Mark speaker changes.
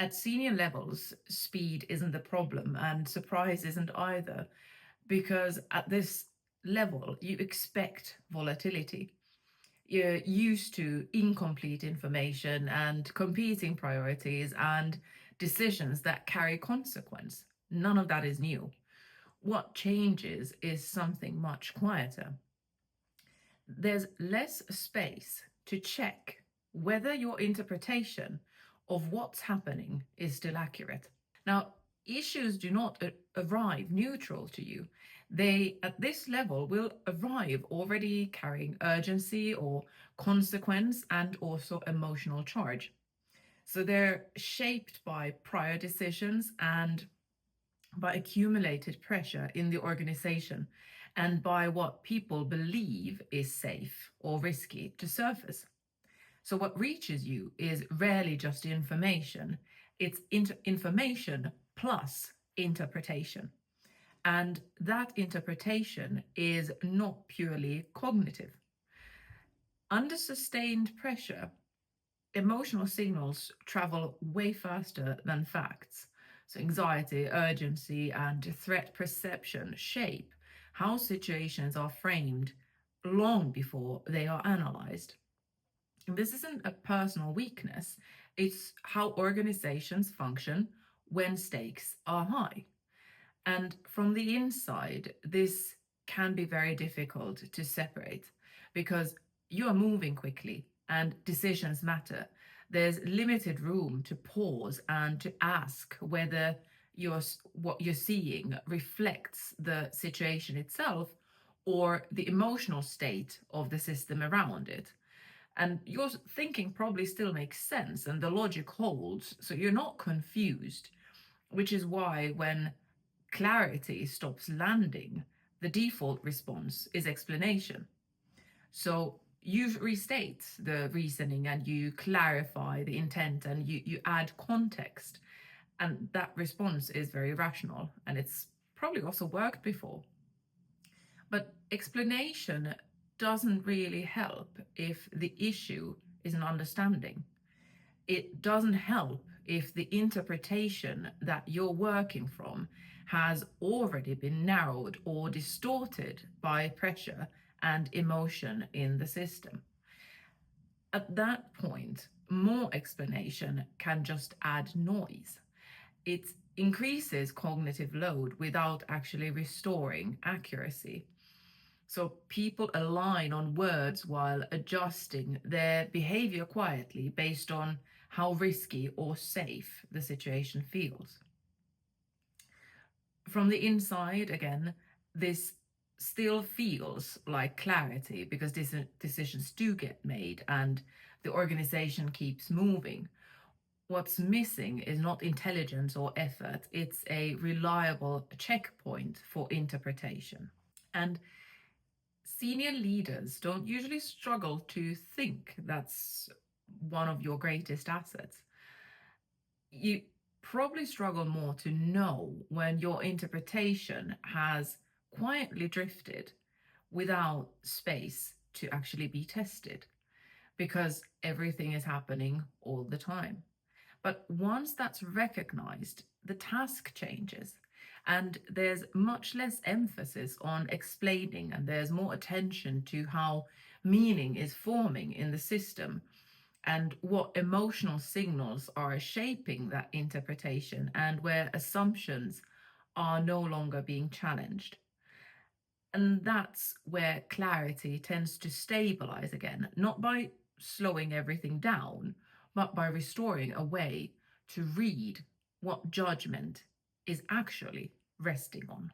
Speaker 1: At senior levels, speed isn't the problem and surprise isn't either, because at this level, you expect volatility. You're used to incomplete information and competing priorities and decisions that carry consequence. None of that is new. What changes is something much quieter. There's less space to check whether your interpretation of what's happening is still accurate. Now, issues do not arrive neutral to you. They, at this level, will arrive already carrying urgency or consequence and also emotional charge. So they're shaped by prior decisions and by accumulated pressure in the organization and by what people believe is safe or risky to surface. So, what reaches you is rarely just information, it's information plus interpretation. And that interpretation is not purely cognitive. Under sustained pressure, emotional signals travel way faster than facts. So, anxiety, urgency, and threat perception shape how situations are framed long before they are analyzed. And this isn't a personal weakness, it's how organizations function when stakes are high. And from the inside, this can be very difficult to separate because you are moving quickly and decisions matter. There's limited room to pause and to ask whether what you're seeing reflects the situation itself or the emotional state of the system around it. And your thinking probably still makes sense and the logic holds, so you're not confused, which is why when clarity stops landing, the default response is explanation. So you restate the reasoning and you clarify the intent and you add context. And that response is very rational and it's probably also worked before. But explanation doesn't really help if the issue is an understanding. It doesn't help if the interpretation that you're working from has already been narrowed or distorted by pressure and emotion in the system. At that point, more explanation can just add noise. It increases cognitive load without actually restoring accuracy. So people align on words while adjusting their behavior quietly based on how risky or safe the situation feels. From the inside, again, this still feels like clarity because decisions do get made and the organization keeps moving. What's missing is not intelligence or effort, it's a reliable checkpoint for interpretation. And senior leaders don't usually struggle to think that's one of your greatest assets. You probably struggle more to know when your interpretation has quietly drifted without space to actually be tested because everything is happening all the time. But once that's recognized, the task changes and there's much less emphasis on explaining and there's more attention to how meaning is forming in the system and what emotional signals are shaping that interpretation and where assumptions are no longer being challenged. And that's where clarity tends to stabilize again, not by slowing everything down, but by restoring a way to read what judgment is actually resting on.